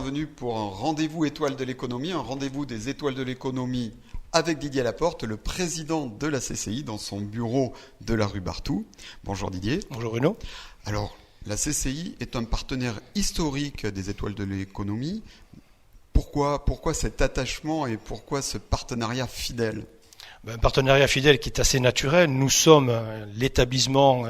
bienvenue pour un rendez-vous étoile de l'économie, un rendez-vous des étoiles de l'économie avec Didier Laporte, le président de la CCI, dans son bureau de la rue Barthou. Bonjour Didier. Bonjour Bruno. Alors, la CCI est un partenaire historique des étoiles de l'économie. Pourquoi cet attachement et pourquoi ce partenariat fidèle ? Un partenariat fidèle qui est assez naturel. Nous sommes l'établissement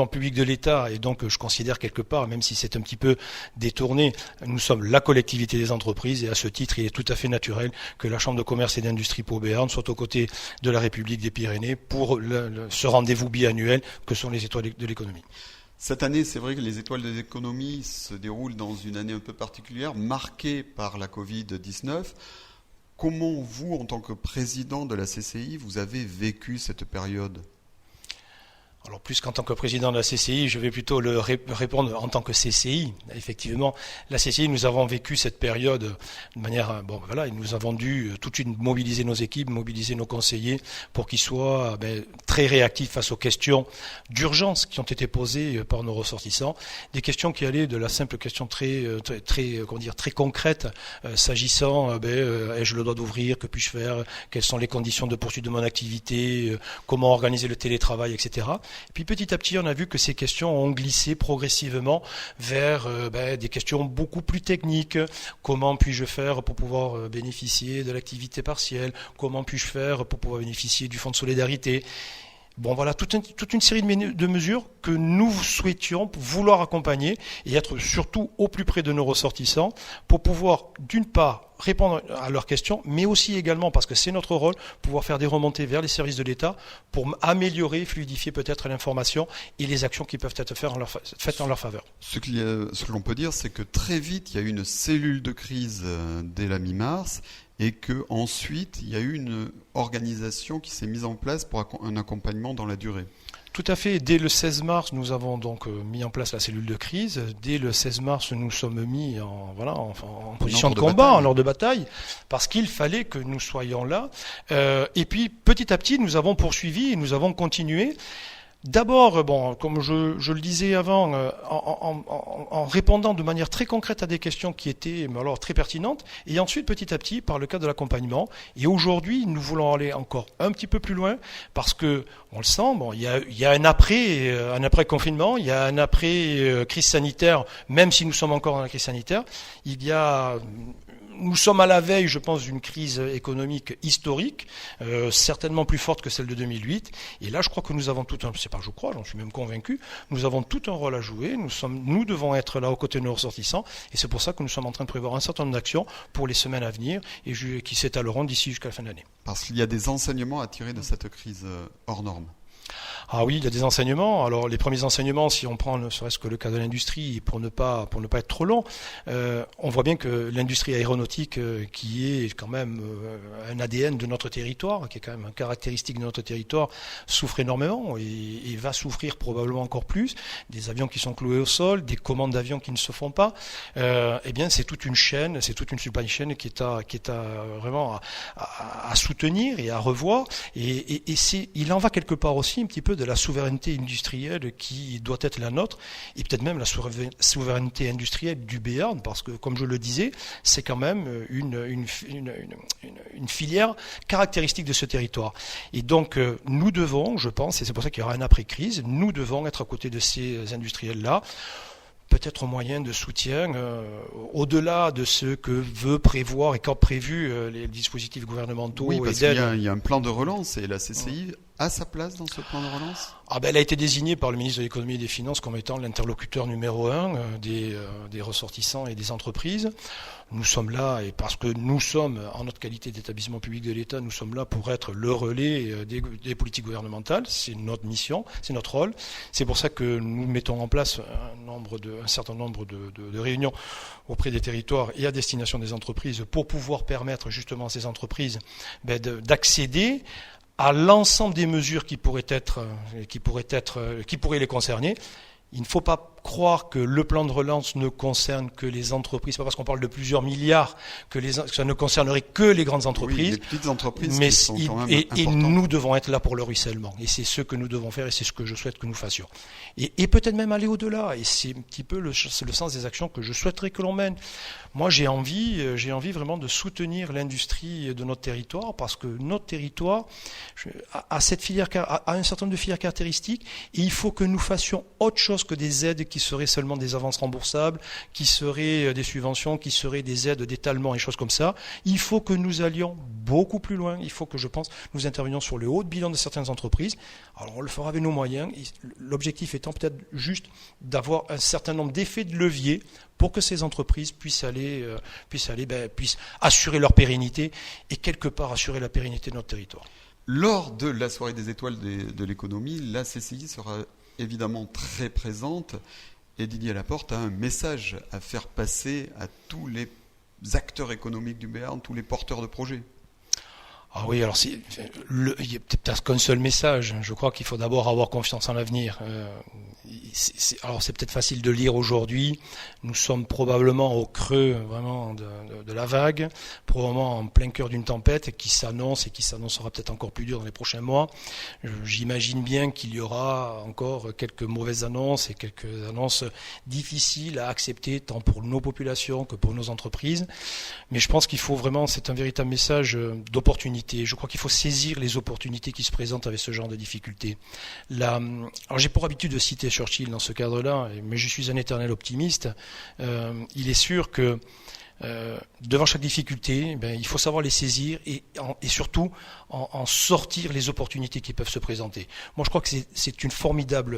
public de l'État et donc je considère quelque part, même si c'est un petit peu détourné, nous sommes la collectivité des entreprises et à ce titre, il est tout à fait naturel que la Chambre de commerce et d'industrie Pau-Béarn soit aux côtés de la République des Pyrénées pour ce rendez-vous biannuel que sont les étoiles de l'économie. Cette année, c'est vrai que les étoiles de l'économie se déroulent dans une année un peu particulière, marquée par la Covid-19. Comment vous, en tant que président de la CCI, vous avez vécu cette période ? Alors plus qu'en tant que président de la CCI, je vais plutôt le répondre en tant que CCI. Effectivement, la CCI, nous avons vécu cette période de manière, nous avons dû tout de suite mobiliser nos équipes, mobiliser nos conseillers pour qu'ils soient très réactifs face aux questions d'urgence qui ont été posées par nos ressortissants. Des questions qui allaient de la simple question très concrète, s'agissant, ai-je le droit d'ouvrir, que puis-je faire, quelles sont les conditions de poursuite de mon activité, comment organiser le télétravail, etc. Et puis petit à petit, on a vu que ces questions ont glissé progressivement vers des questions beaucoup plus techniques. Comment puis-je faire pour pouvoir bénéficier de l'activité partielle ? Comment puis-je faire pour pouvoir bénéficier du fonds de solidarité ? Bon, voilà, toute une série de mesures que nous souhaitions vouloir accompagner et être surtout au plus près de nos ressortissants pour pouvoir, d'une part, répondre à leurs questions, mais aussi également, parce que c'est notre rôle, pouvoir faire des remontées vers les services de l'État pour améliorer, fluidifier peut-être l'information et les actions qui peuvent être faites en leur faveur. Ce que l'on peut dire, c'est que très vite, il y a eu une cellule de crise dès la mi-mars et qu'ensuite, il y a eu une organisation qui s'est mise en place pour un accompagnement dans la durée. Tout à fait. Dès le 16 mars, nous avons donc mis en place la cellule de crise. Dès le 16 mars, nous sommes mis en position de combat, en ordre de bataille, parce qu'il fallait que nous soyons là. Et puis, petit à petit, nous avons poursuivi et nous avons continué. D'abord, comme je le disais avant, en répondant de manière très concrète à des questions qui étaient très pertinentes, et ensuite petit à petit par le cadre de l'accompagnement. Et aujourd'hui, nous voulons aller encore un petit peu plus loin parce que on le sent. Il y a un après confinement, il y a un après crise sanitaire. Même si nous sommes encore dans la crise sanitaire, nous sommes à la veille, je pense, d'une crise économique historique, certainement plus forte que celle de 2008. Et là, je crois que nous avons j'en suis même convaincu, nous avons tout un rôle à jouer. Nous devons être là aux côtés de nos ressortissants. Et c'est pour ça que nous sommes en train de prévoir un certain nombre d'actions pour les semaines à venir et qui s'étaleront d'ici jusqu'à la fin de l'année. Parce qu'il y a des enseignements à tirer de cette crise hors norme. Ah oui, il y a des enseignements. Alors les premiers enseignements, si on prend ne serait-ce que le cas de l'industrie, pour ne pas être trop long, on voit bien que l'industrie aéronautique, qui est quand même un ADN de notre territoire, qui est quand même une caractéristique de notre territoire, souffre énormément et va souffrir probablement encore plus. Des avions qui sont cloués au sol, des commandes d'avions qui ne se font pas. C'est toute une chaîne, c'est toute une supply chain qui est vraiment à soutenir et à revoir. Et il en va quelque part aussi un petit peu de la souveraineté industrielle qui doit être la nôtre et peut-être même la souveraineté industrielle du Béarn, parce que comme je le disais, c'est quand même une filière caractéristique de ce territoire. Et donc nous devons, je pense, et c'est pour ça qu'il y aura un après-crise, nous devons être à côté de ces industriels-là, peut-être au moyen de soutien, au-delà de ce que veut prévoir et qu'ont prévu les dispositifs gouvernementaux. Oui, parce qu'il y a un plan de relance et la CCI a sa place dans ce plan de relance ? Elle a été désignée par le ministre de l'économie et des finances comme étant l'interlocuteur numéro 1 des ressortissants et des entreprises. Nous sommes là, et parce que nous sommes, en notre qualité d'établissement public de l'État, nous sommes là pour être le relais des politiques gouvernementales. C'est notre mission, c'est notre rôle. C'est pour ça que nous mettons en place un certain nombre de réunions auprès des territoires et à destination des entreprises pour pouvoir permettre justement à ces entreprises d'accéder à l'ensemble des mesures qui pourraient les concerner. Il ne faut pas croire que le plan de relance ne concerne que les entreprises, pas parce qu'on parle de plusieurs milliards que ça ne concernerait que les grandes entreprises. Oui, les petites entreprises mais qui sont quand même et importantes. nous devons être là pour le ruissellement. Et c'est ce que nous devons faire et c'est ce que je souhaite que nous fassions. Et peut-être même aller au-delà. Et c'est un petit peu le sens des actions que je souhaiterais que l'on mène. Moi, j'ai envie vraiment de soutenir l'industrie de notre territoire parce que notre territoire a cette filière, a un certain nombre de filières caractéristiques et il faut que nous fassions autre chose que des aides qui seraient seulement des avances remboursables, qui seraient des subventions, qui seraient des aides d'étalement et choses comme ça. Il faut que nous allions beaucoup plus loin. Il faut que, je pense, nous intervenions sur le haut de bilan de certaines entreprises. Alors, on le fera avec nos moyens. L'objectif étant peut-être juste d'avoir un certain nombre d'effets de levier pour que ces entreprises puissent assurer leur pérennité et quelque part assurer la pérennité de notre territoire. Lors de la soirée des étoiles de l'économie, la CCI sera évidemment très présente et Didier Laporte a un message à faire passer à tous les acteurs économiques du Béarn, tous les porteurs de projets. Ah oui, alors il n'y a peut-être qu'un seul message. Je crois qu'il faut d'abord avoir confiance en l'avenir. Alors c'est peut-être facile de lire aujourd'hui. Nous sommes probablement au creux vraiment de la vague, probablement en plein cœur d'une tempête qui s'annonce et qui s'annoncera peut-être encore plus dur dans les prochains mois. J'imagine bien qu'il y aura encore quelques mauvaises annonces et quelques annonces difficiles à accepter tant pour nos populations que pour nos entreprises. Mais je pense qu'il faut vraiment, c'est un véritable message d'opportunité. Je crois qu'il faut saisir les opportunités qui se présentent avec ce genre de difficultés. Alors j'ai pour habitude de citer Churchill dans ce cadre-là, mais je suis un éternel optimiste. Il est sûr que devant chaque difficulté, il faut savoir les saisir et surtout en sortir les opportunités qui peuvent se présenter. Moi, je crois que c'est une formidable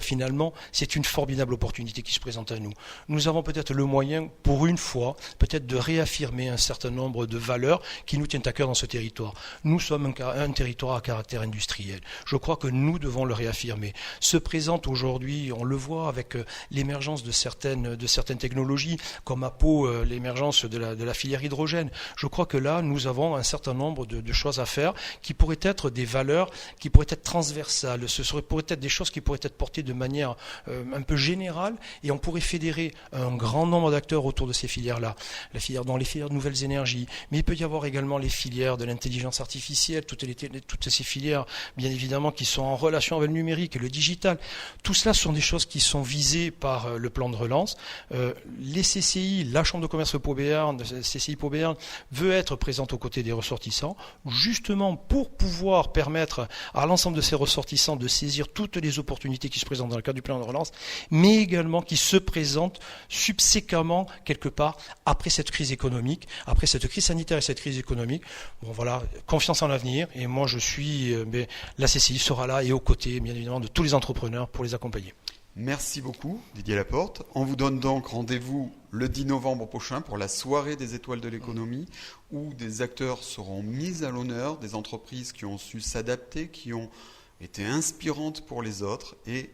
opportunité qui se présente à nous. Nous avons peut-être le moyen, pour une fois, peut-être de réaffirmer un certain nombre de valeurs qui nous tiennent à cœur dans ce territoire. Nous sommes un territoire à caractère industriel. Je crois que nous devons le réaffirmer. Se présente aujourd'hui, on le voit avec l'émergence de certaines technologies, comme à Pau, l'émergence de la filière hydrogène. Je crois que là, nous avons un certain nombre de choses à faire qui pourraient être des valeurs, qui pourraient être transversales. Pourraient être des choses qui pourraient être portées de manière un peu générale et on pourrait fédérer un grand nombre d'acteurs autour de ces filières-là. Les filières de nouvelles énergies, mais il peut y avoir également les filières de l'intelligence artificielle, toutes ces filières, bien évidemment, qui sont en relation avec le numérique et le digital. Tout cela sont des choses qui sont visées par le plan de relance. Les CCI, la Chambre de commerce Pau Béarn, CCI Pau Béarn, veut être présente aux côtés des ressortissants, justement pour pouvoir permettre à l'ensemble de ces ressortissants de saisir toutes les opportunités qui se présentent dans le cadre du plan de relance, mais également qui se présentent subséquemment quelque part après cette crise économique, après cette crise sanitaire et cette crise économique. Bon voilà, confiance en l'avenir et moi la CCI sera là et aux côtés bien évidemment de tous les entrepreneurs pour les accompagner. Merci beaucoup Didier Laporte. On vous donne donc rendez-vous le 10 novembre prochain pour la soirée des étoiles de l'économie où des acteurs seront mis à l'honneur, des entreprises qui ont su s'adapter, qui ont été inspirantes pour les autres et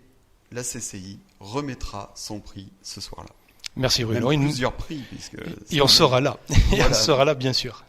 la CCI remettra son prix ce soir-là. Merci Bruno. Même plusieurs prix. Et on sera là. Voilà. Et on sera là bien sûr.